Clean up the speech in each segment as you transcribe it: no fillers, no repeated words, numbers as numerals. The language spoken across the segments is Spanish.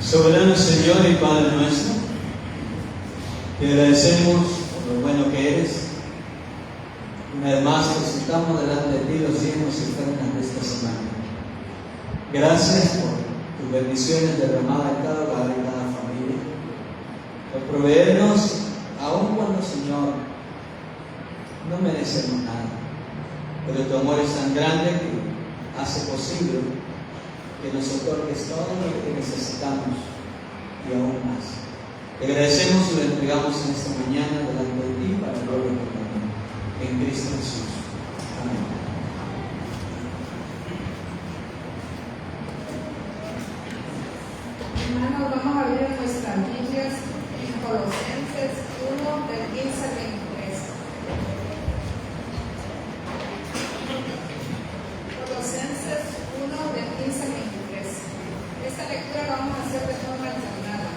Soberano Señor y Padre nuestro, te agradecemos por lo bueno que eres. Una vez más presentamos delante de ti los diezmos y ofrendas de esta semana. Gracias por tus bendiciones derramadas en cada hogar y cada familia, por proveernos, aun cuando, Señor, no merecemos nada, pero tu amor es tan grande que hace posible que nos otorgues todo lo que necesitamos y aún más. Te agradecemos y lo entregamos en esta mañana delante de ti para la gloria de tu nombre. En Cristo Jesús. Amén. Hermanos, vamos a abrir nuestras Biblias en Colosenses 1, del 15 al 23. Colosenses 1, del 15 al 23. Esta lectura la vamos a hacer de forma alternada.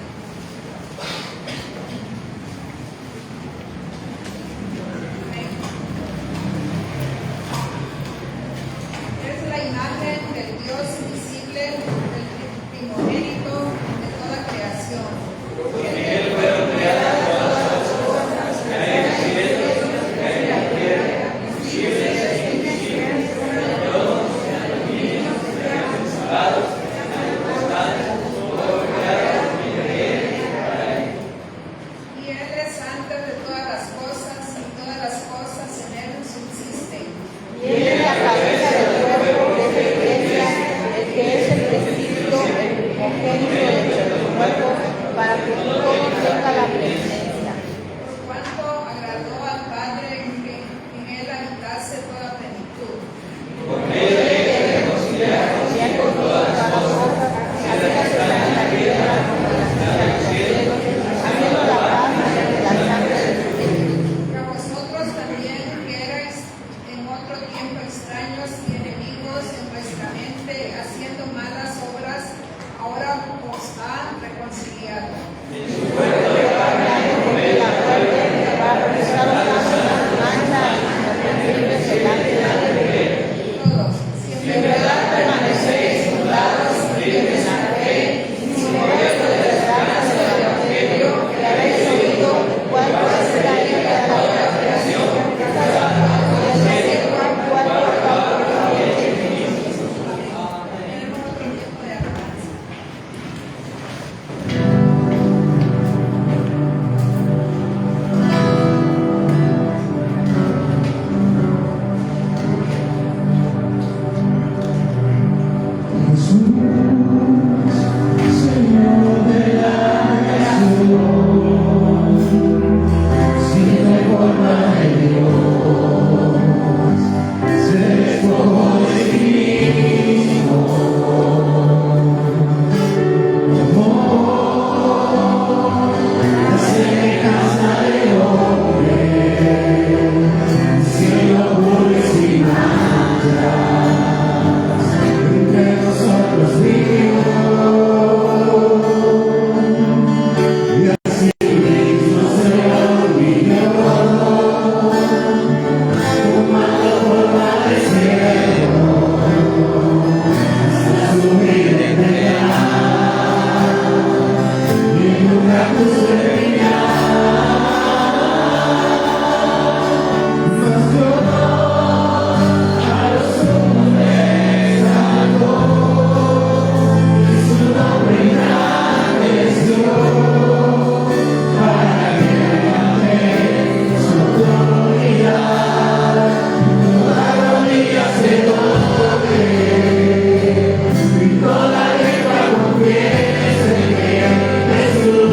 Es la imagen del Dios invisible, del primogénito de toda creación. En él fueron creadas todas las cosas, que hay en el cielo, que hay en la tierra, visibles e invisibles, sean tronos, sean dominios, sean principados, sean potestades, todo creado por él y para él. Y Él es antes de todas las cosas, y todas las cosas en Él subsisten. Y Él es la cabeza del cuerpo de la iglesia, el que es el Espíritu, el primogénito de los muertos, para que todo tenga la presencia. Por cuanto agradó al Padre que en Él habitase toda plenitud. Por medio de él reconciliarnos con todas las cosas, sea la que está en la tierra como la que está en el cielo, haciendo la paz mediante la sangre de Cristo. Y a vosotros también, que erais en otro tiempo extraños y enemigos en vuestra mente, haciendo malas obras, ahora os ha reconciliado. En su cuerpo de carne, por medio La de la muerte que va a regresar a la mancha y incorruptibles delante de él. Todos, si en siempre verdad permanecéis fundados firmes en la fe, y sin moverlo de la esperanza del Evangelio, que habéis oído, cuál es la idea de la creación, cada uno de cielo, cuál por favor de Cristo. tenemos otro tiempo de alabanza. Jesús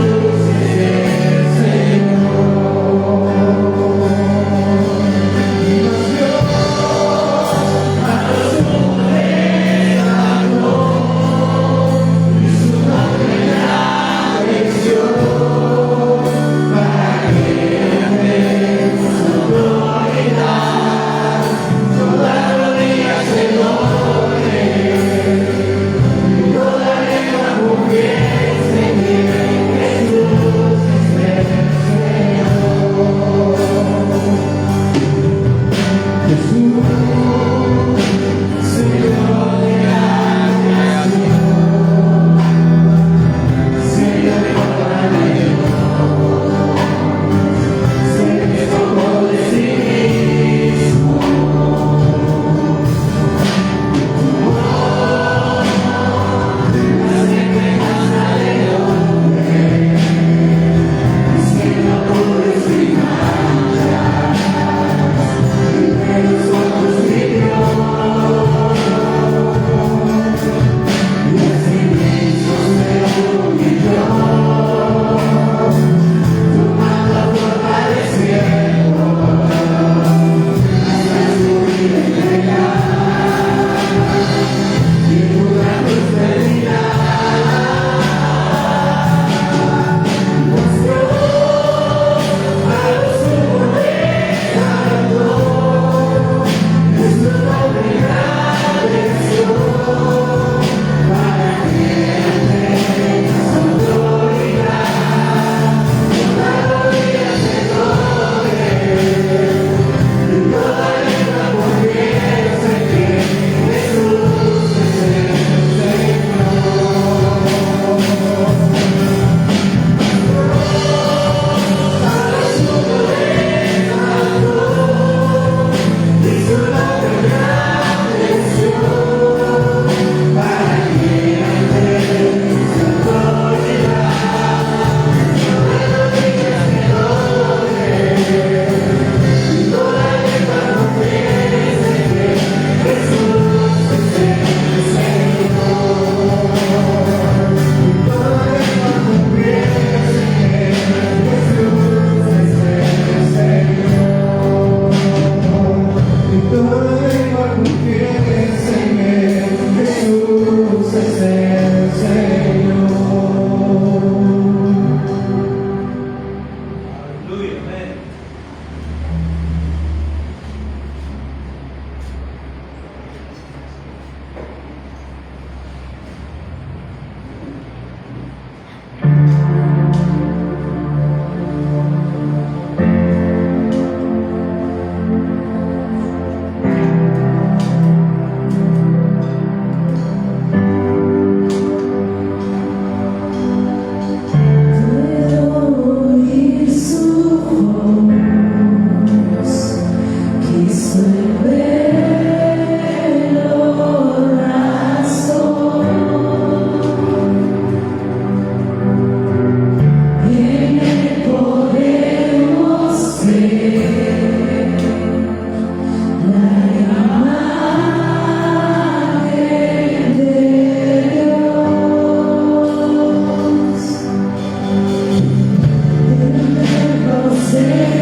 Silence.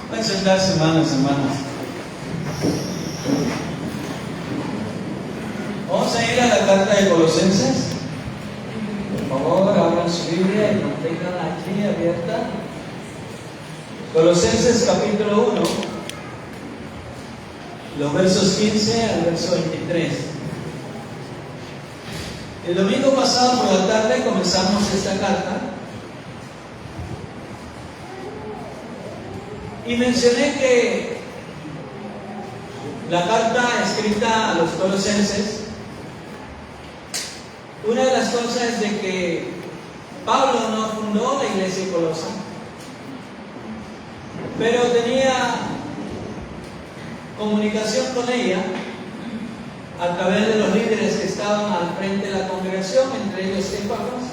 Pueden sentarse, hermanos, hermanas. Vamos a ir a la carta de Colosenses. Por favor, abran su Biblia y manténganla aquí abierta. Colosenses capítulo 1, los versos 15 al verso 23. El domingo pasado por la tarde comenzamos esta carta y mencioné que la carta escrita a los colosenses, una de las cosas es de que Pablo no fundó la iglesia de Colosa, pero tenía comunicación con ella a través de los líderes que estaban al frente de la congregación, entre ellos Epafras.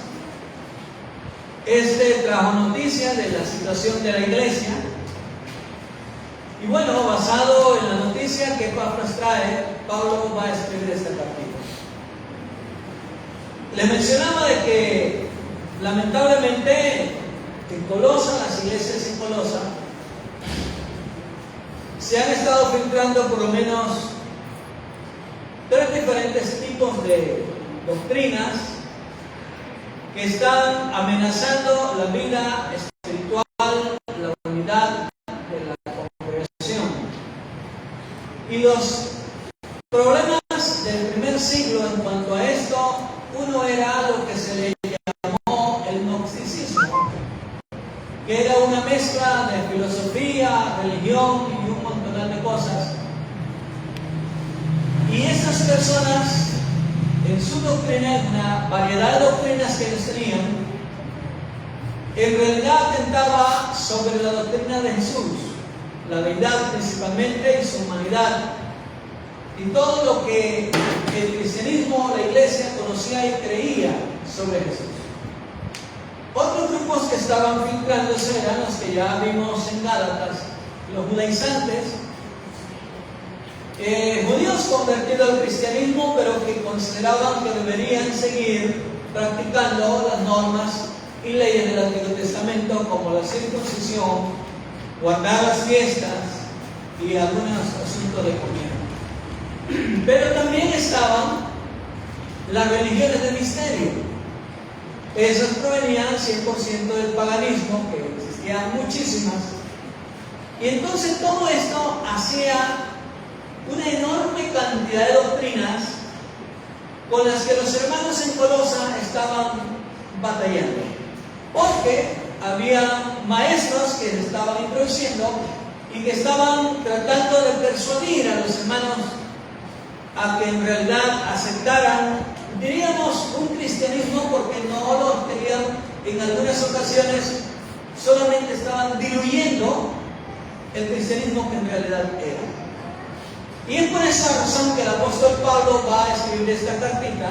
Este trajo noticias de la situación de la iglesia. Y bueno, basado en la noticia que Epafras trae, Pablo va a escribir esta cartita. Les mencionaba de que lamentablemente en Colosa, las iglesias en Colosa, se han estado filtrando por lo menos 3 diferentes tipos de doctrinas que están amenazando la vida espiritual, la unidad de la congregación. Y los problemas del primer siglo en cuanto a esto, uno era lo que se le llamó el gnosticismo, que era una mezcla de filosofía, religión y un montón de cosas. Y esas personas, en su doctrina, una variedad de doctrinas que ellos tenían, en realidad atentaba sobre la doctrina de Jesús, la deidad principalmente y su humanidad, y todo lo que el cristianismo, la iglesia, conocía y creía sobre Jesús. Otros grupos que estaban filtrándose eran los que ya vimos en Gálatas, los judaizantes, judíos convertidos al cristianismo, pero que consideraban que deberían seguir practicando las normas y leyes del Antiguo Testamento, como la circuncisión, guardar las fiestas y algunos asuntos de comida. Pero también estaban las religiones de misterio. Esas provenían 100% del paganismo, que existían muchísimas. Y entonces todo esto hacía una enorme cantidad de doctrinas con las que los hermanos en Colosa estaban batallando, porque había maestros que se estaban introduciendo y que estaban tratando de persuadir a los hermanos a que en realidad aceptaran, diríamos, un cristianismo, porque no lo querían. En algunas ocasiones solamente estaban diluyendo el cristianismo que en realidad era. Y es por esa razón que el apóstol Pablo va a escribir esta cartita,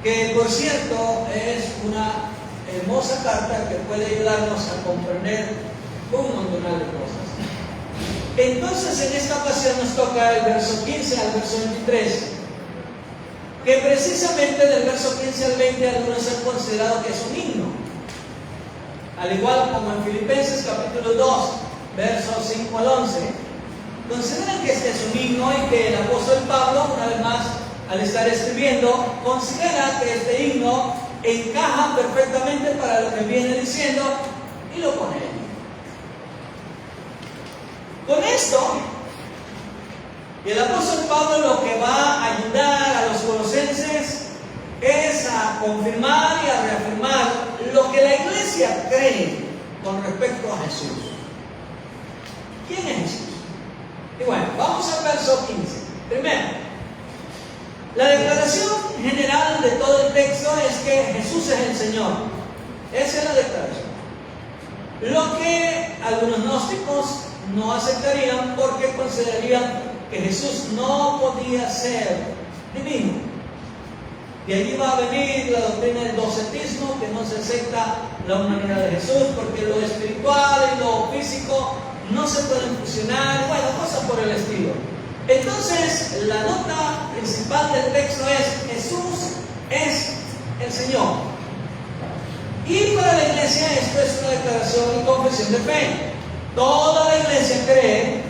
que por cierto es una hermosa carta que puede ayudarnos a comprender un montón de cosas. Entonces en esta ocasión nos toca el verso 15 al verso 23, que precisamente del verso 15 al 20 algunos han considerado que es un himno, al igual como en Filipenses capítulo 2, versos 5 al 11, consideran que este es un himno y que el apóstol Pablo, una vez más, al estar escribiendo, considera que este himno encaja perfectamente para lo que viene diciendo y lo pone ahí. Con esto, el apóstol Pablo lo que va a ayudar a los colosenses es a confirmar y a reafirmar lo que la iglesia cree con respecto a Jesús. ¿Quién es Jesús? Y bueno, vamos al verso 15. Primero, la declaración general de todo el texto es que Jesús es el Señor. Esa es la declaración. Lo que algunos gnósticos no aceptarían porque considerarían que Jesús no podía ser divino. De allí va a venir la doctrina del docetismo, que no se acepta la humanidad de Jesús porque lo espiritual y lo físico no se pueden fusionar, bueno, cosas por el estilo. Entonces, la nota principal del texto es: Jesús es el Señor. Y para la iglesia esto es una declaración y confesión de fe. Toda la iglesia cree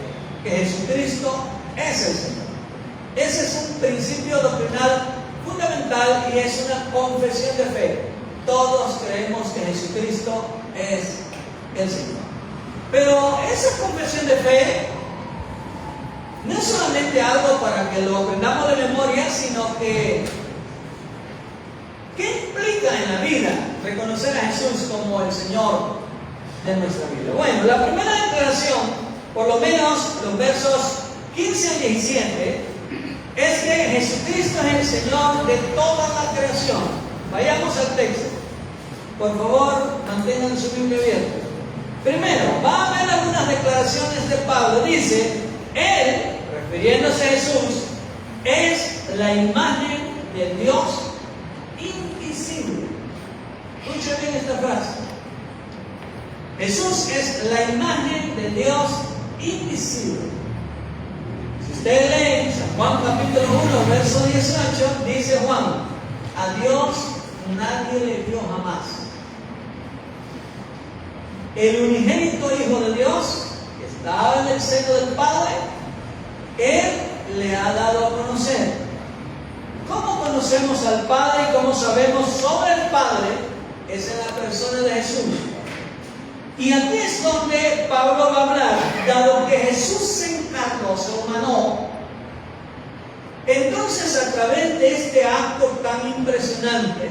que Jesucristo es el Señor. Ese es un principio doctrinal fundamental y es una confesión de fe. Todos creemos que Jesucristo es el Señor. Pero esa confesión de fe no es solamente algo para que lo aprendamos de memoria, sino que ¿qué implica en la vida reconocer a Jesús como el Señor de nuestra vida? Bueno, la primera declaración, por lo menos los versos 15 al 17, es que Jesucristo es el Señor de toda la creación. Vayamos al texto. Por favor, mantengan su Biblia abierta. Primero, va a haber algunas declaraciones de Pablo. Dice: Él, refiriéndose a Jesús, es la imagen de Dios invisible. Escucha bien esta frase. Jesús es la imagen de Dios invisible. Si usted lee San Juan capítulo 1, verso 18, dice Juan: a Dios nadie le vio jamás. El unigénito Hijo de Dios, que estaba en el seno del Padre, Él le ha dado a conocer. ¿Cómo conocemos al Padre y cómo sabemos sobre el Padre? Es en la persona de Jesús. Y aquí es donde Pablo va a hablar. Dado que Jesús se encarnó, se humanó, entonces a través de este acto tan impresionante,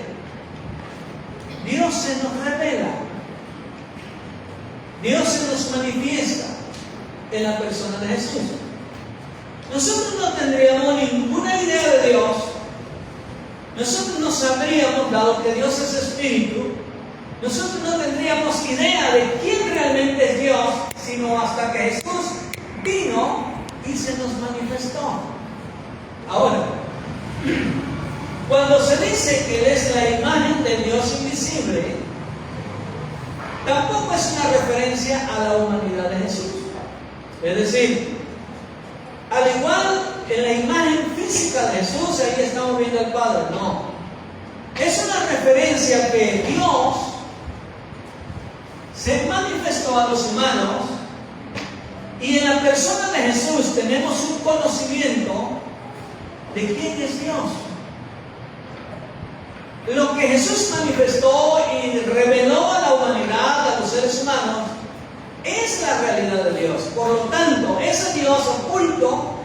Dios se nos revela. Dios se nos manifiesta en la persona de Jesús. Nosotros no tendríamos ninguna idea de Dios. Nosotros no sabríamos, dado que Dios es espíritu, nosotros no tendríamos idea de quién realmente es Dios, sino hasta que Jesús vino y se nos manifestó. Ahora, cuando se dice que Él es la imagen del Dios invisible, tampoco es una referencia a la humanidad de Jesús. Es decir, al igual en la imagen física de Jesús, ahí estamos viendo al Padre. No. Es una referencia que Dios se manifestó a los humanos y en la persona de Jesús tenemos un conocimiento de quién es Dios. Lo que Jesús manifestó y reveló a la humanidad, a los seres humanos, es la realidad de Dios. Por lo tanto, ese Dios oculto,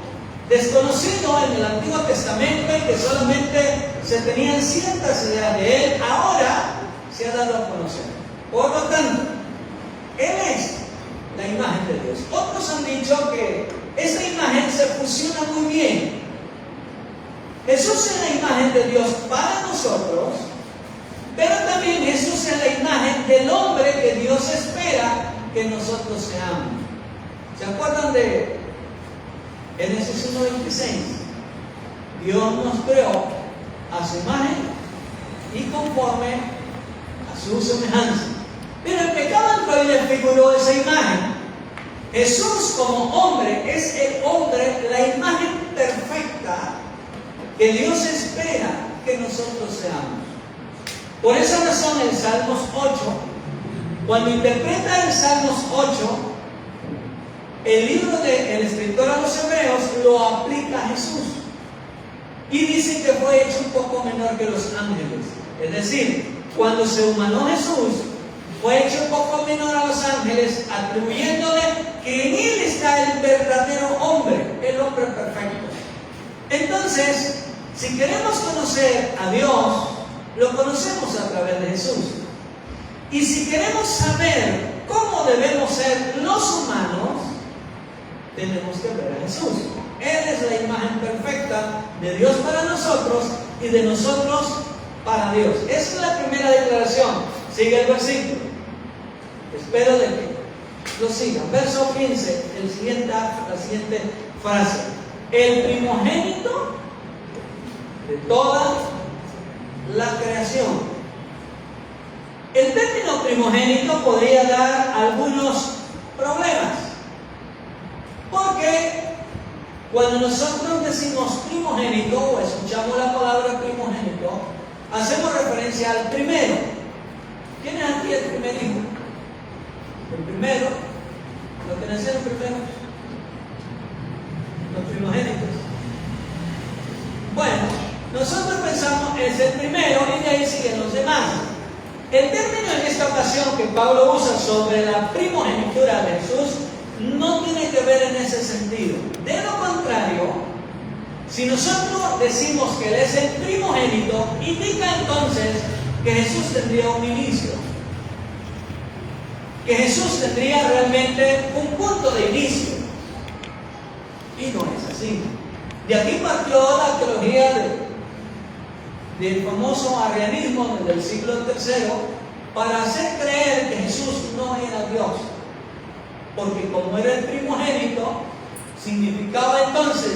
desconocido en el Antiguo Testamento y que solamente se tenían ciertas ideas de Él, ahora se ha dado a conocer. Por lo tanto, Él es la imagen de Dios. Otros han dicho que esta imagen se fusiona muy bien. Jesús es la imagen de Dios para nosotros, pero también Jesús es la imagen del hombre que Dios espera que nosotros seamos. ¿Se acuerdan de Génesis 1:26? Dios nos creó a su imagen y conforme a su semejanza. Pero el pecado entró y desfiguró esa imagen. Jesús como hombre es el hombre, la imagen perfecta que Dios espera que nosotros seamos. Por esa razón en Salmos 8, cuando interpreta el Salmos 8, el libro del escritor a los Hebreos lo aplica a Jesús. Y dice que fue hecho un poco menor que los ángeles. Es decir, cuando se humanó Jesús, fue hecho un poco menor a los ángeles, atribuyéndole que en él está el verdadero hombre, el hombre perfecto. Entonces, si queremos conocer a Dios, lo conocemos a través de Jesús. Y si queremos saber cómo debemos ser los humanos, tenemos que ver a Jesús. Él es la imagen perfecta de Dios para nosotros y de nosotros para Dios. Esa es la primera declaración. Sigue el versículo. Espero de que lo sigan. Verso 15, la siguiente frase. El primogénito de toda la creación. El término primogénito podría dar algunos problemas, porque cuando nosotros decimos primogénito o escuchamos la palabra primogénito, hacemos referencia al primero. ¿Quién es aquí el primer hijo? El primero, los que nacieron primero, los primogénitos. Bueno, nosotros pensamos es el primero y de ahí siguen los demás. El término en esta ocasión que Pablo usa sobre la primogenitura de Jesús no tiene que ver en ese sentido. De lo contrario, si nosotros decimos que Él es el primogénito, indica entonces que Jesús tendría un inicio, que Jesús tendría realmente un punto de inicio. Y no es así. De aquí partió la teología del famoso arrianismo del siglo III para hacer creer que Jesús no era Dios. Porque como era el primogénito, significaba entonces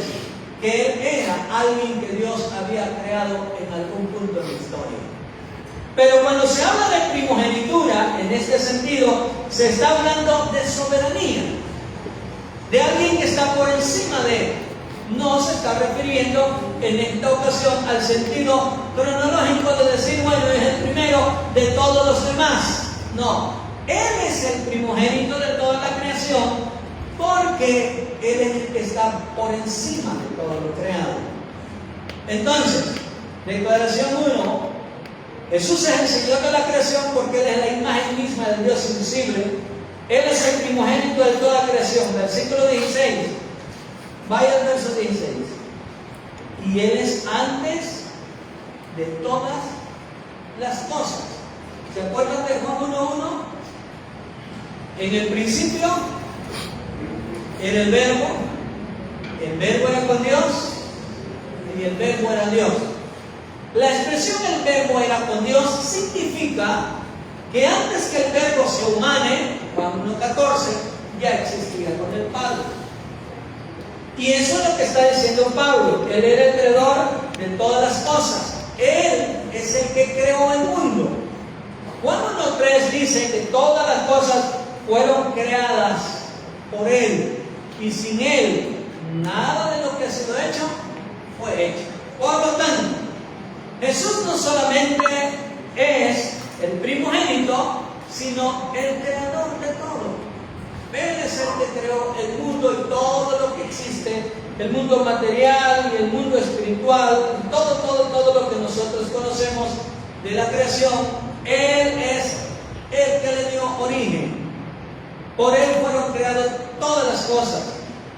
que Él era alguien que Dios había creado en algún punto de la historia. Pero cuando se habla de primogenitura, en este sentido, se está hablando de soberanía, de alguien que está por encima de Él. No se está refiriendo en esta ocasión al sentido cronológico de decir, bueno, es el primero de todos los demás. No, Él es el primogénito de toda la creación porque Él es el que está por encima de todo lo creado. Entonces, declaración 1, Jesús es el Señor de la creación porque Él es la imagen misma del Dios invisible. Él es el primogénito de toda la creación. Versículo 16. Vaya al verso 16. Y Él es antes de todas las cosas. ¿Se acuerdan de Juan 1:1? En el principio era el verbo era con Dios y el verbo era Dios. La expresión el verbo era con Dios significa que antes que el verbo se humane, Juan 1:14, ya existía con el Padre. Y eso es lo que está diciendo Pablo. Él era el creador de todas las cosas. Él es el que creó el mundo. Juan 1:3 dice que todas las cosas fueron creadas por Él. Y sin Él, nada de lo que ha sido hecho fue hecho. Por lo tanto, Jesús no solamente es el primogénito, sino el creador de todo. Él es el que creó el mundo y todo lo que existe, el mundo material y el mundo espiritual, todo lo que nosotros conocemos de la creación. Él es el que le dio origen. Por Él fueron creadas todas las cosas.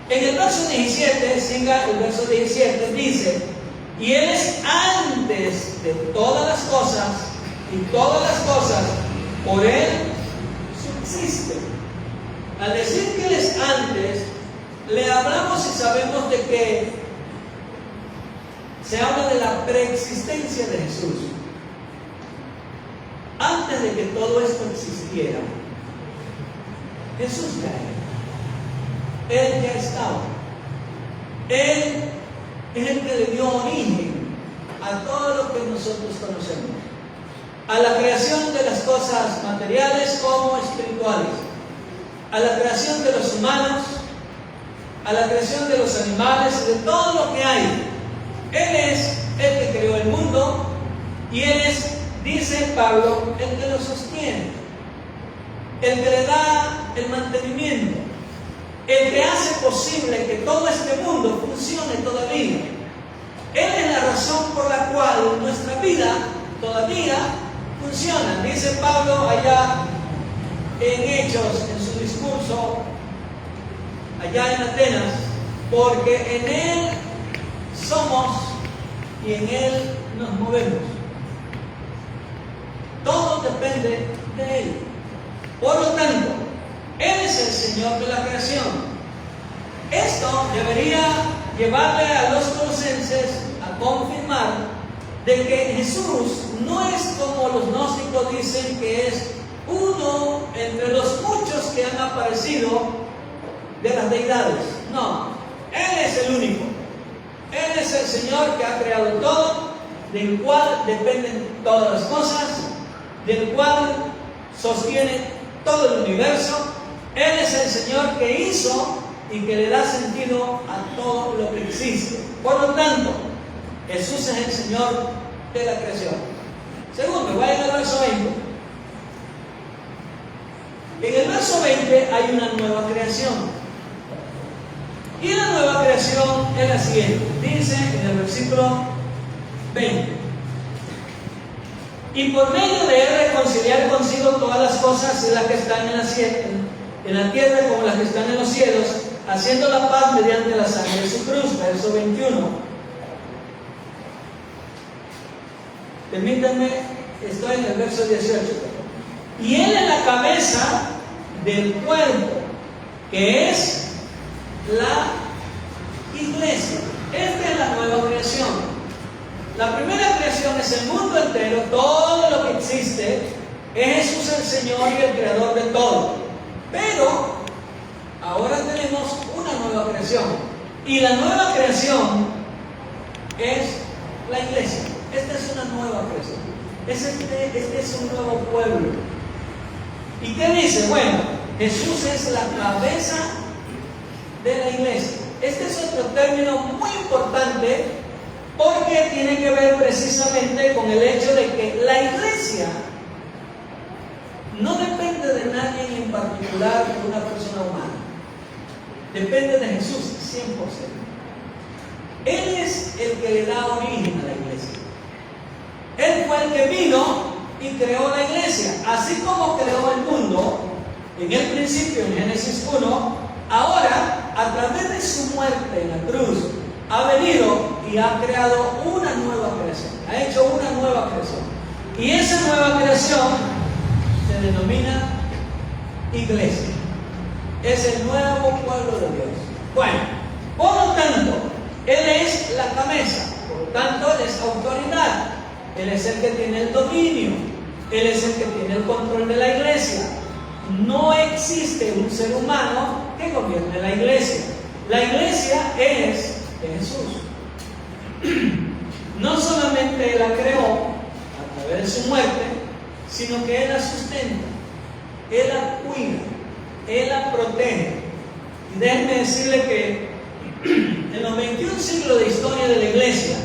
En el verso 17, siga el verso 17, dice, y Él es antes de todas las cosas, y todas las cosas por Él subsisten. Al decir que Él es antes, le hablamos y sabemos de que se habla de la preexistencia de Jesús. Antes de que todo esto existiera, Jesús ya era. Él ya estaba. Él es el que le dio origen a todo lo que nosotros conocemos. A la creación de las cosas materiales como espirituales. A la creación de los humanos, a la creación de los animales, de todo lo que hay. Él es el que creó el mundo y Él es, dice Pablo, el que lo sostiene, el que le da el mantenimiento, el que hace posible que todo este mundo funcione razón por la cual nuestra vida todavía funciona. Dice Pablo allá en Hechos, en su discurso allá en Atenas, porque en Él somos y en Él nos movemos. Todo depende de Él. Por lo tanto, Él es el Señor de la creación. Esto debería llevarle a los colosenses a confirmar de que Jesús no es como los gnósticos dicen que es uno entre los muchos que han aparecido de las deidades. No, Él es el único. Él es el Señor que ha creado todo, del cual dependen todas las cosas, del cual sostiene todo el universo. Él es el Señor que hizo y que le da sentido a todo lo que existe. Por lo tanto, Jesús es el Señor de la creación. Segundo, vayan al verso 20. En el verso 20 hay una nueva creación. Y la nueva creación es la siguiente. Dice en el versículo 20: y por medio de él reconciliar consigo todas las cosas, las que están en la tierra como las que están en los cielos, haciendo la paz mediante la sangre de su cruz. Verso 21. Permítanme, estoy en el verso 18. Y él es la cabeza del cuerpo, que es la iglesia. Esta es la nueva creación. La primera creación es el mundo entero, todo lo que existe. Es Jesús el Señor y el creador de todo. Pero ahora tenemos una nueva creación. Y la nueva creación es la iglesia. Esta es una nueva creación. Este es un nuevo pueblo. ¿Y qué dice? Bueno, Jesús es la cabeza de la iglesia. Este es otro término muy importante porque tiene que ver precisamente con el hecho de que la iglesia no depende de nadie en particular, de una persona humana. Depende de Jesús 100%. Él es el que le da origen a la iglesia. Él fue el que vino y creó la iglesia. Así como creó el mundo en el principio, en Génesis 1, ahora, a través de su muerte en la cruz, ha venido y ha creado una nueva creación. Ha hecho una nueva creación. Y esa nueva creación se denomina iglesia. Es el nuevo pueblo de Dios. Bueno, por lo tanto, Él es la cabeza. Por lo tanto, Él es autoridad. Él es el que tiene el dominio. Él es el que tiene el control de la iglesia. No existe un ser humano que gobierne la iglesia. La iglesia es Jesús. No solamente Él la creó a través de su muerte, sino que Él la sustenta, Él la cuida, Él la protege. Y déjenme decirle que en los 21 siglos de historia de la iglesia,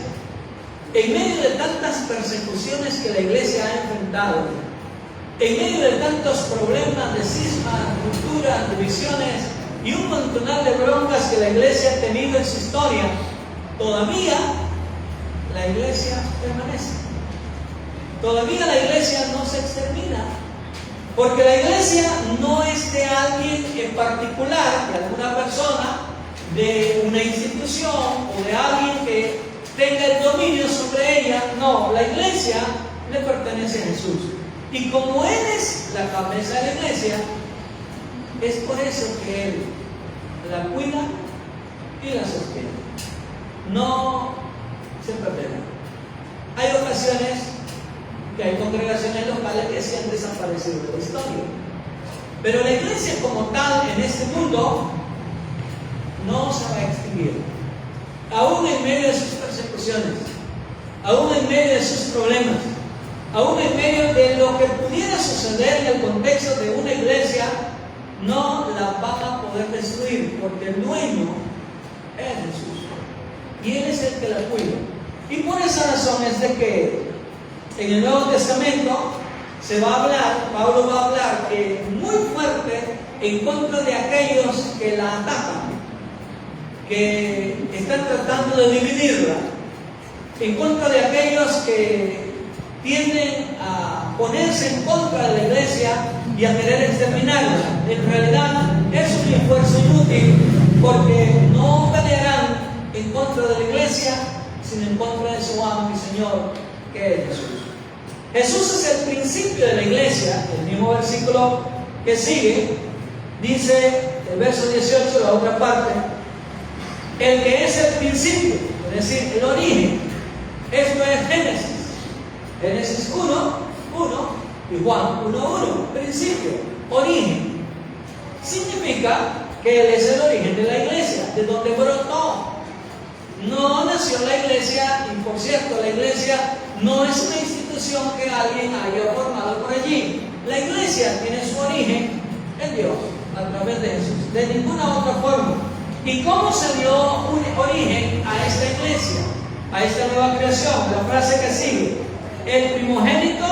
en medio de tantas persecuciones que la iglesia ha enfrentado, en medio de tantos problemas de cismas, rupturas, divisiones y un montonal de broncas que la iglesia ha tenido en su historia, todavía la iglesia permanece. Todavía la iglesia no se extermina, porque la iglesia no es de alguien en particular, de alguna persona, de una institución o de alguien que tenga el dominio sobre ella. No, la iglesia le pertenece a Jesús. Y como Él es la cabeza de la iglesia, es por eso que Él la cuida y la sostiene. No se perderá. Hay ocasiones que hay congregaciones locales que se han desaparecido de la historia. Pero la iglesia como tal en este mundo no se va a extinguir. Aún en medio de sus persecuciones, aún en medio de sus problemas, aún en medio de lo que pudiera suceder en el contexto de una iglesia, no la van a poder destruir, porque el dueño es Jesús. Y Él es el que la cuida. Y por esa razón es de que en el Nuevo Testamento se va a hablar, Pablo va a hablar muy fuerte en contra de aquellos que la atacan, que están tratando de dividirla. en contra de aquellos que tienden a ponerse en contra de la iglesia y a querer exterminarla. En realidad es un esfuerzo inútil, porque no pelearán en contra de la iglesia, sino en contra de su amo y Señor, que es Jesús. Jesús es el principio de la iglesia. El mismo versículo que sigue dice, el verso 18, la otra parte, el que es el principio, es decir, el origen. Esto es Génesis. Génesis 1 y Juan 1, principio, origen. Significa que Él es el origen de la iglesia, de donde brotó. No nació la iglesia, y por cierto, la iglesia no es una institución que alguien haya formado por allí. La iglesia tiene su origen en Dios, a través de Jesús, de ninguna otra forma. ¿Y cómo se dio un origen a esta iglesia, a esta nueva creación? La frase que sigue, el primogénito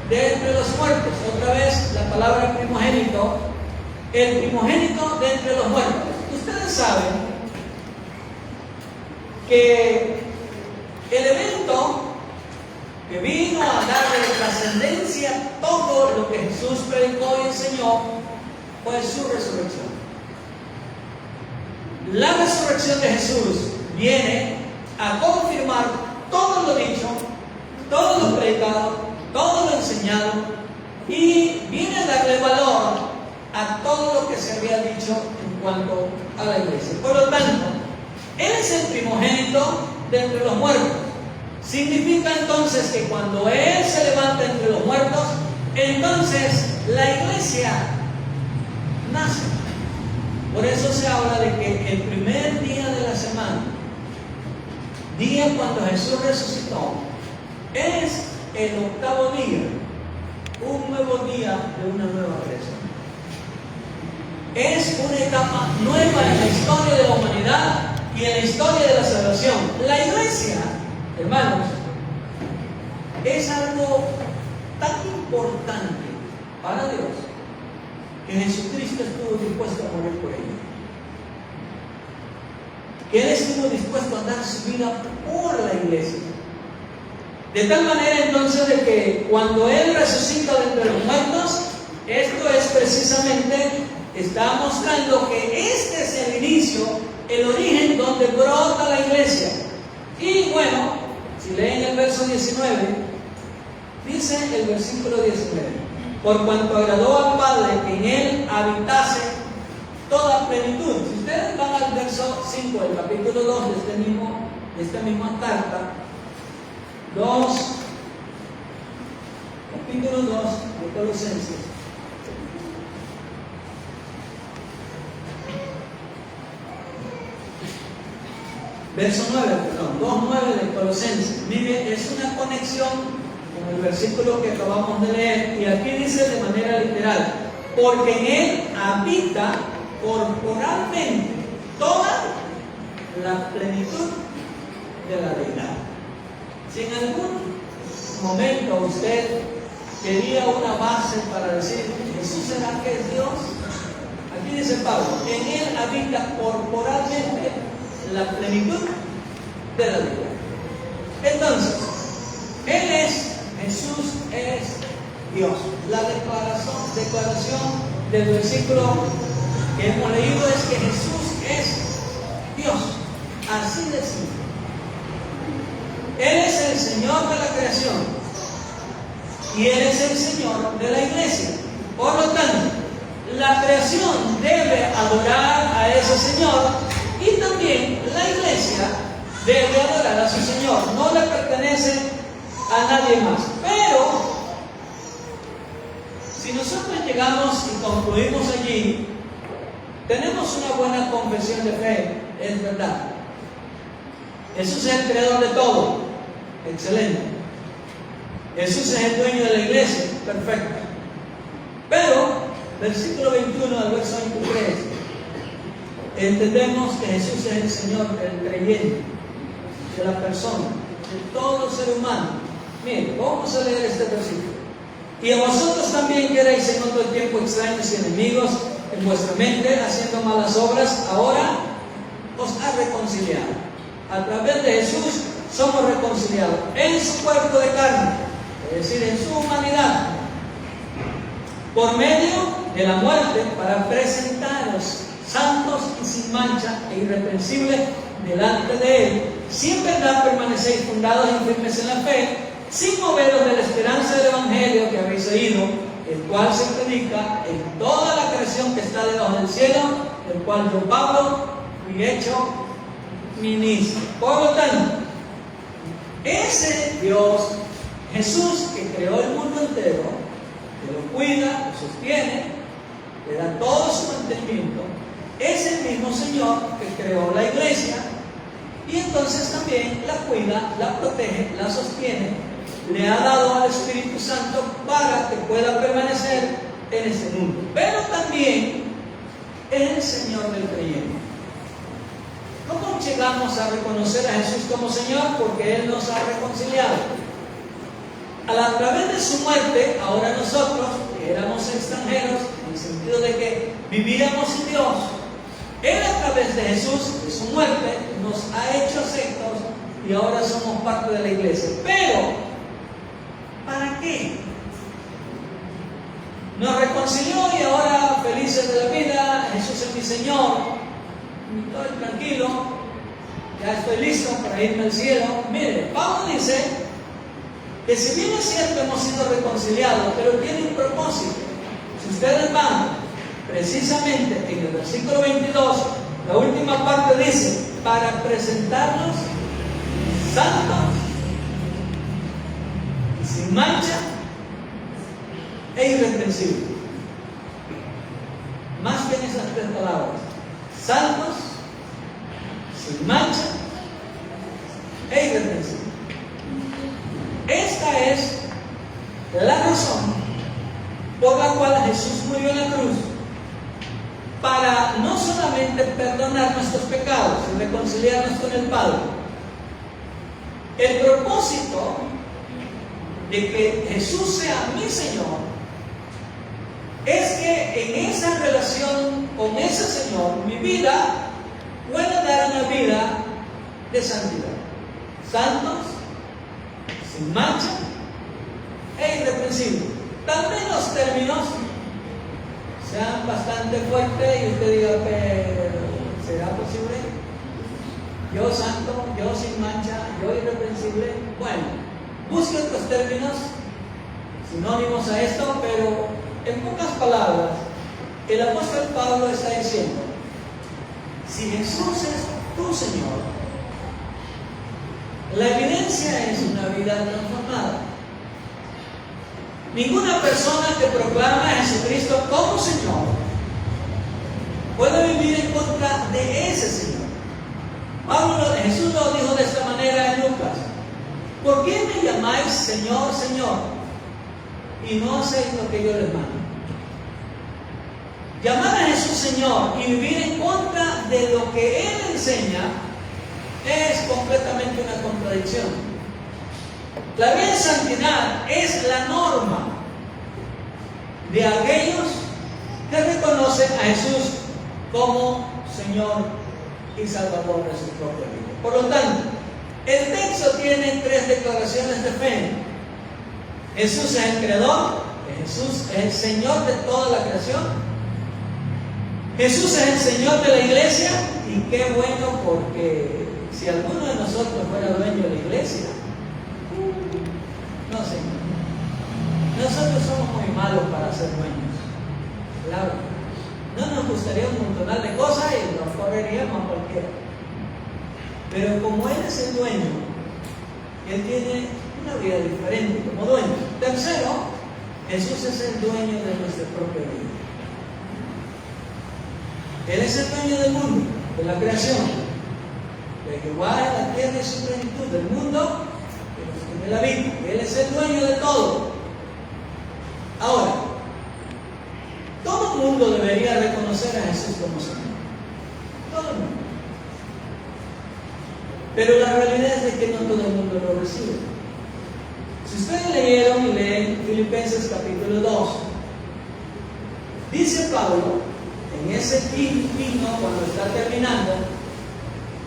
de entre los muertos. Otra vez la palabra primogénito, el primogénito de entre los muertos. Ustedes saben que el evento que vino a darle trascendencia a todo lo que Jesús predicó y enseñó fue su resurrección. La resurrección de Jesús viene a confirmar todo lo dicho, todo lo predicado, todo lo enseñado, y viene a darle valor a todo lo que se había dicho en cuanto a la iglesia. Por lo tanto, Él es el primogénito de entre los muertos. Significa entonces que cuando Él se levanta entre los muertos, entonces la iglesia nace. Por eso se habla de que el primer día de la semana, día cuando Jesús resucitó, es el octavo día, un nuevo día de una nueva creación. Es una etapa nueva en la historia de la humanidad y en la historia de la salvación. La iglesia, hermanos, es algo tan importante para Dios que Jesucristo estuvo dispuesto a morir por ella. Que Él estuvo dispuesto a dar su vida por la iglesia. De tal manera entonces de que cuando Él resucita de entre los muertos, esto es precisamente, está mostrando que este es el inicio, el origen donde brota la iglesia. Y bueno, si leen el verso 19, dice el versículo 19, por cuanto agradó al Padre que en Él habitase toda plenitud. Si ustedes van al verso 5 del capítulo 2 de esta misma carta, capítulo 2 de Colosenses, verso 9, 2:9 de Colosenses. Mire, es una conexión con el versículo que acabamos de leer, y aquí dice de manera literal, porque en Él habita corporalmente toda la plenitud de la deidad. Si en algún momento usted quería una base para decir, ¿Jesús será que es Dios? Aquí dice Pablo, en Él habita corporalmente la plenitud de la deidad. Entonces, Jesús es Dios. La declaración del versículo que hemos leído es que Jesús es Dios. Así de simple. Él es el Señor de la creación y Él es el Señor de la iglesia. Por lo tanto, la creación debe adorar a ese Señor, y también la iglesia debe adorar a su Señor. No le pertenece a nadie más. Pero si nosotros llegamos y concluimos allí, tenemos una buena confesión de fe, es verdad. Jesús es el creador de todo, excelente. Jesús es el dueño de la iglesia, perfecto. Pero, versículo 21 al verso 23, entendemos que Jesús es el Señor del creyente, de la persona, de todo ser humano. Miren, vamos a leer este versículo. Y a vosotros también que erais en otro tiempo extraños y enemigos en vuestra mente, haciendo malas obras, ahora os ha reconciliado a través de Jesús somos reconciliados en su cuerpo de carne, es decir, en su humanidad, por medio de la muerte, para presentaros santos y sin mancha e irreprensibles delante de Él, si en verdad permanecéis fundados y firmes en la fe, sin moveros de la esperanza del Evangelio que habéis oído, el cual se predica en toda la creación que está debajo del cielo, el cual yo, Pablo, fui hecho ministro. Por lo tanto, ese Dios, Jesús, que creó el mundo entero, que lo cuida, lo sostiene, le da todo su mantenimiento, es el mismo Señor que creó la iglesia y entonces también la cuida, la protege, la sostiene, le ha dado al Espíritu Santo para que pueda permanecer en este mundo. Pero también es el Señor del creyente. ¿Cómo llegamos a reconocer a Jesús como Señor? Porque Él nos ha reconciliado. A través de su muerte, ahora nosotros, que éramos extranjeros, en el sentido de que vivíamos sin Dios, Él a través de Jesús, de su muerte, nos ha hecho aceptos y ahora somos parte de la iglesia. Pero, ¿para qué? Nos reconcilió y ahora felices de la vida, Jesús es mi Señor, estoy tranquilo, ya estoy listo para irme al cielo. Mire, Pablo dice que si bien es cierto hemos sido reconciliados, pero tiene un propósito. Si ustedes van precisamente en el versículo 22, la última parte dice, para presentarnos santos y sin mancha e irreprensibles. Más bien esas tres palabras: santos, sin mancha e irreprensibles. Esta es la razón por la cual Jesús murió en la cruz, para no solamente perdonar nuestros pecados y reconciliarnos con el Padre. El propósito de que Jesús sea mi Señor es que en esa relación con ese Señor, mi vida pueda dar una vida de santidad, santos, sin mancha e irreprensibles. Tal vez los términos sean bastante fuertes y usted diga, pero ¿será posible? Yo santo, yo sin mancha, yo irreprensible. Bueno, busque otros términos sinónimos a esto, pero en pocas palabras, el apóstol Pablo está diciendo, si Jesús es tu Señor, la evidencia es una vida transformada. Ninguna persona que proclama a Jesucristo como Señor puede vivir en contra de ese Señor. Jesús lo dijo de esta manera en Lucas: ¿por qué me llamáis Señor, Señor, y no hacéis lo que yo les mando? Llamar a Jesús Señor y vivir en contra de lo que Él enseña es completamente una contradicción. La vida en santidad es la norma de aquellos que reconocen a Jesús como Señor y Salvador de su propia vida. Por lo tanto, el texto tiene tres declaraciones de fe. Jesús es el Creador, Jesús es el Señor de toda la creación, Jesús es el Señor de la iglesia, y qué bueno, porque si alguno de nosotros fuera dueño de la iglesia, no sé, nosotros somos muy malos para ser dueños, claro. No nos gustaría un montonal de cosas y nos correríamos a cualquiera. Pero como Él es el dueño, Él tiene una vida diferente como dueño. Tercero, Jesús es el dueño de nuestra propia vida. Él es el dueño del mundo, de la creación. De Jehová es la tierra y su plenitud, del mundo de la vida. Él es el dueño de todo. Ahora, todo el mundo debería reconocer a Jesús como Señor. Todo el mundo. Pero la realidad es de que no todo el mundo lo recibe. Si ustedes leyeron y leen Filipenses capítulo 2, dice Pablo, en ese himno, cuando está terminando,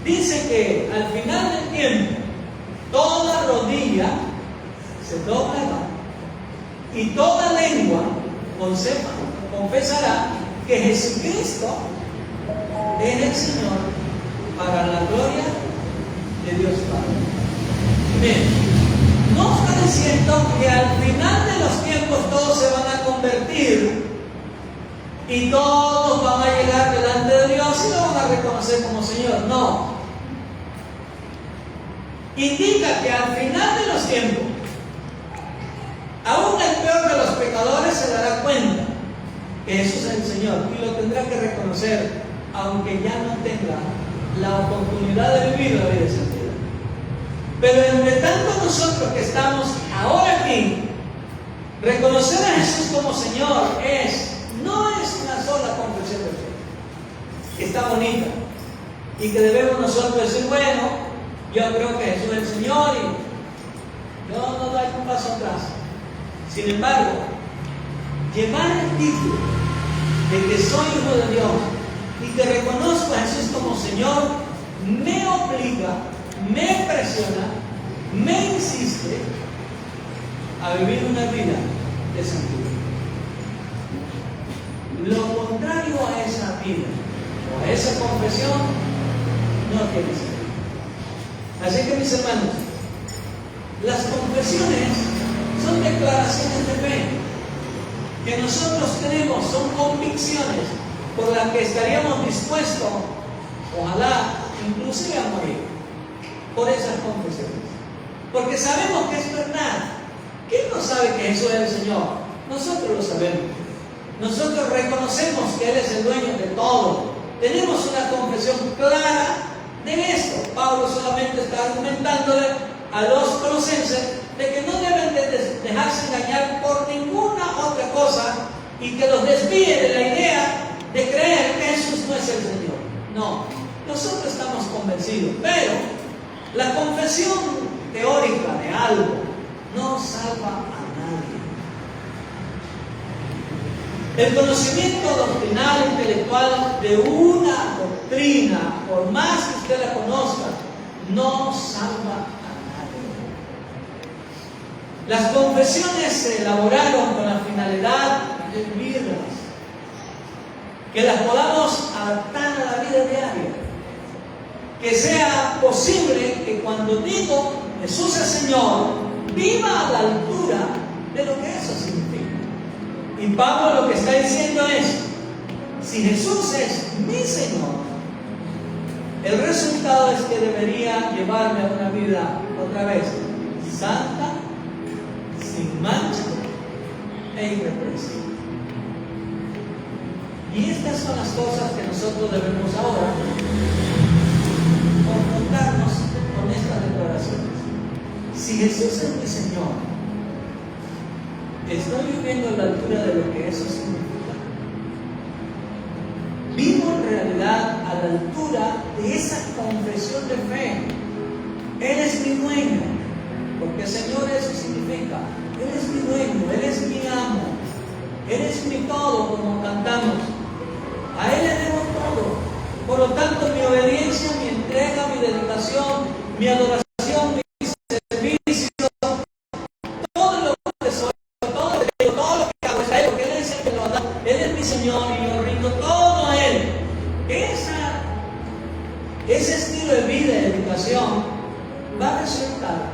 dice que al final del tiempo, toda rodilla se doblará y toda lengua confesará que Jesucristo es el Señor, para la gloria de Dios Padre. Bien, no está diciendo que al final de los tiempos todos se van a convertir y todos van a llegar delante de Dios y lo van a reconocer como Señor. No. Indica que al final de los tiempos, aún el peor de los pecadores se dará cuenta que Jesús es el Señor y lo tendrá que reconocer, aunque ya no tenga la oportunidad de vivir la vida de santidad. Pero entre tanto nosotros que estamos ahora aquí, reconocer a Jesús como Señor no es una sola confesión de fe, que está bonita y que debemos nosotros decir, bueno, yo creo que Jesús es el Señor y yo no doy un paso atrás. Sin embargo, llevar el título de que soy hijo de Dios y que reconozco a Jesús como Señor me obliga, me presiona, me insiste a vivir una vida de santidad. Lo contrario a esa vida o a esa confesión no tiene sentido. Así que, mis hermanos, las confesiones son declaraciones de fe que nosotros tenemos, son convicciones por las que estaríamos dispuestos, ojalá, inclusive a morir por esas confesiones, porque sabemos que es verdad. ¿Quién no sabe que Jesús es el Señor? Nosotros lo sabemos. Nosotros reconocemos que Él es el dueño de todo. Tenemos una confesión clara de esto. Pablo solamente está argumentándole a los colosenses de que no deben de dejarse engañar por ninguna otra cosa y que los desvíe de la idea de creer que Jesús no es el Señor. No, nosotros estamos convencidos, pero la confesión teórica de algo no salva a nadie. El conocimiento doctrinal, intelectual de una doctrina, por más que usted la conozca, no salva a nadie. Las confesiones se elaboraron con la finalidad de vivirlas, que las podamos adaptar a la vida diaria, que sea posible que cuando digo Jesús es Señor, viva a la altura de lo que eso significa. Y Pablo lo que está diciendo es, si Jesús es mi Señor, el resultado es que debería llevarme a una vida, otra vez, santa, sin mancha e irreprensible. Y estas son las cosas que nosotros debemos ahora confrontarnos con estas declaraciones. Si Jesús es mi Señor, ¿estoy viviendo a la altura de lo que eso significa? ¿Vivo en realidad a la altura de esa confesión de fe? Él es mi dueño, porque Señor eso significa. Él es mi dueño, Él es mi amo, Él es mi todo, como cantamos. A Él le debo todo. Por lo tanto, mi obediencia, mi entrega, mi dedicación, mi adoración, mi servicio, todo lo que soy, todo lo que hago es a Él, porque Él es el que lo da. Él es mi Señor y yo rindo todo a Él. Ese estilo de vida y dedicación va a resultar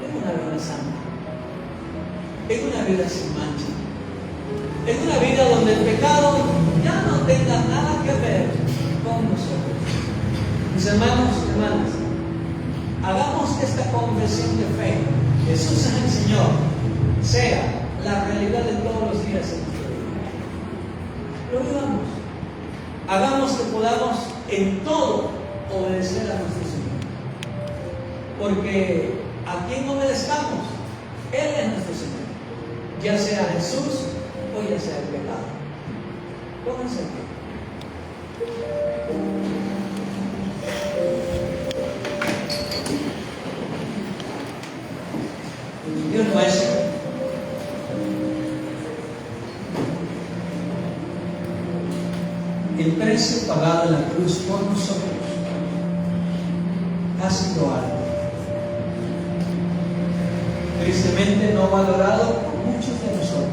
en una vida santa, en una vida sin mancha, en una vida donde el pecado ya no tenga nada que ver con nosotros. Mis hermanos y hermanas, hagamos que esta confesión de fe, Jesús es el Señor, sea la realidad de todos los días en nuestra vida. Lo vivamos. Hagamos que podamos en todo obedecer a nuestro Señor. Porque a quien obedezcamos, Él es nuestro Señor. Ya sea Jesús o ya sea el pecado. Pónganse aquí. Dios nuestro, el precio pagado en la cruz por nosotros ha sido alto. posiblemente no valorado por muchos de nosotros.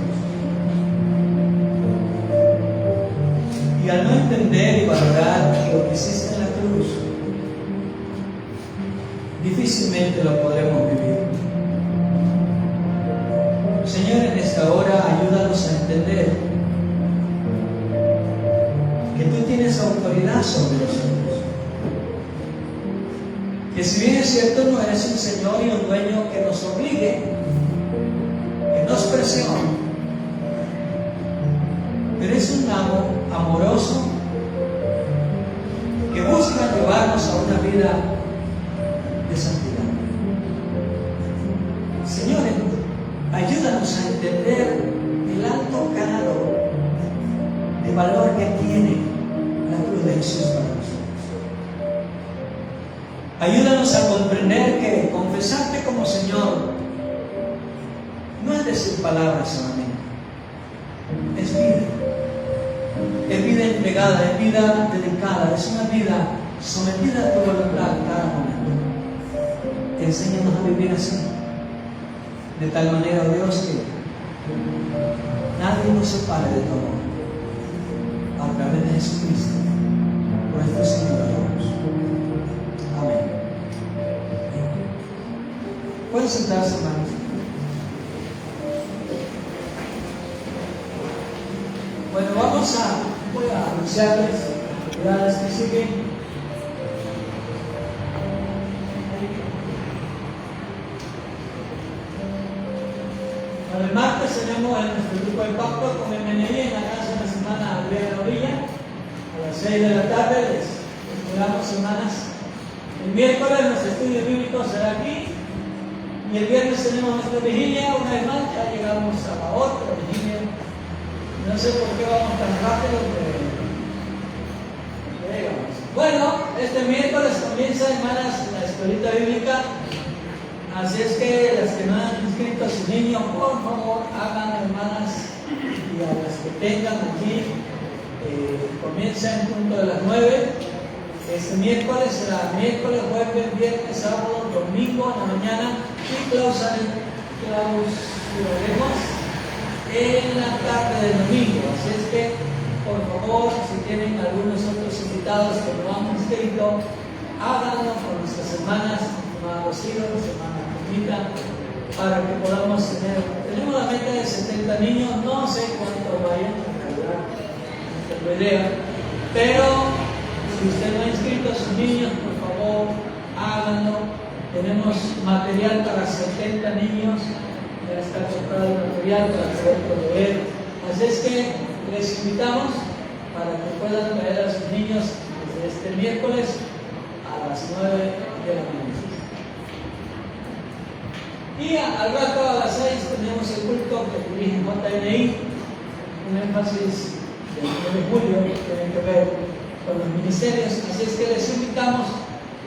Y al no entender y valorar lo que hiciste en la cruz, difícilmente lo podremos vivir. Señor, en esta hora ayúdanos a entender que tú tienes autoridad sobre nosotros. Que si bien es cierto, no eres un Señor y un dueño que nos obligue, que nos presione, pero es un amo amoroso que busca llevarnos a una vida de santidad. Señor, ayúdanos a entender el alto grado de valor que tiene la cruz de Jesús para nosotros. Ayúdanos a comprender que confesarte como Señor no es decir palabras solamente, es vida. Es vida entregada, es vida dedicada, es una vida sometida a tu voluntad en cada momento. Enséñanos a vivir así, de tal manera, oh Dios, que nadie nos separe de tu amor, a través de Jesucristo, nuestro Señor Dios. Amén. Pueden sentarse, hermanos. Bueno, voy a anunciarles las actividades que siguen. Bueno, el martes tenemos en nuestro grupo de pacto con el MNI en la casa de la semana Adriana Orilla, a las 6 de la tarde. Les esperamos, hermanas. El miércoles nuestro estudio bíblico será aquí. Y el viernes tenemos nuestra vigilia. Una vez más, ya llegamos a la otra vigilia. No sé por qué vamos tan rápido, pero llegamos. Bueno, este miércoles comienza, hermanas, la escuelita bíblica. Así es que las que no han inscrito a sus niños, por favor, hagan, hermanas, y a las que tengan aquí, comienza en punto de las 9. Este miércoles será miércoles, jueves, viernes, sábado, domingo en la mañana y clausuraremos en la tarde del domingo. Así es que, por favor, si tienen algunos otros invitados que no han inscrito, háganlo con nuestras hermanas, hermana Rocío, hermana Conita, para que podamos tener. Tenemos la meta de 70 niños, no sé cuánto vayan, en realidad, no tengo idea, pero si usted no ha inscrito a sus niños, por favor, háganlo. Tenemos material para 70 niños. Ya está comprado el material para poder proveer. Así es que les invitamos para que puedan traer a sus niños desde este miércoles a las 9 de la mañana. Y al rato a las 6 tenemos el culto que dirige JNI, un énfasis del 9 de julio que tiene que ver con los ministerios. Así es que les invitamos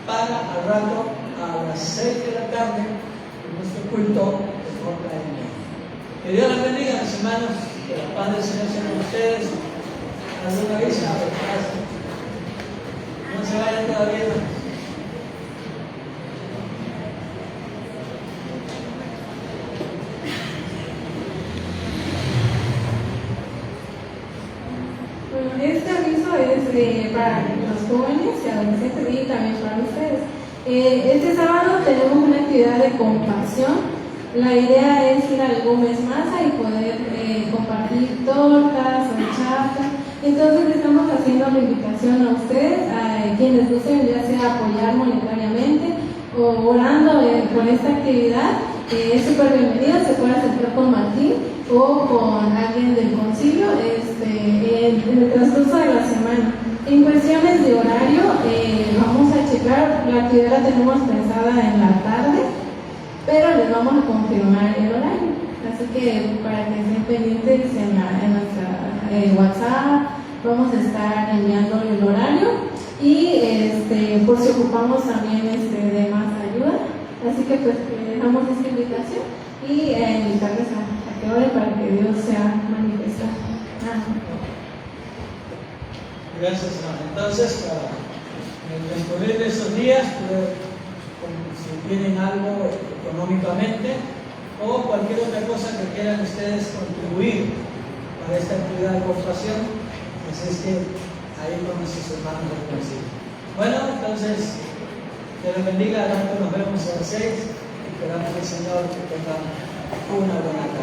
para al rato a las 6 de la tarde en nuestro culto. Que Dios les bendiga, mis hermanos, que la paz del Señor sea con ustedes. ¿Alguna visa? No se vayan todavía. Bueno, este aviso es para los jóvenes y adolescentes y también para ustedes. Este sábado tenemos una actividad de compasión. La idea es ir al Gómez Maza y poder compartir tortas, horchata. Entonces estamos haciendo la invitación a ustedes, a quienes gusten ya sea apoyar monetariamente o orando por esta actividad. Es súper bienvenido, se puede acercar con Martín o con alguien del concilio en el transcurso de la semana. En cuestiones de horario, vamos a checar, la actividad la tenemos pensada en la tarde, pero les vamos a confirmar el horario. Así que para que estén pendientes en nuestra WhatsApp, vamos a estar enviando el horario y por si ocupamos también de más ayuda. Así que pues les damos esta invitación y invitarles a que oren para que Dios sea manifestado. Gracias, hermano. Entonces, para el transcurrir de esos días, si tienen algo económicamente, o cualquier otra cosa que quieran ustedes contribuir para esta actividad de compasión, así es que ahí con nuestros hermanos del concilio. Bueno, entonces, que Dios bendiga, nos vemos a las 6 y esperamos al Señor que tengan una buena tarde.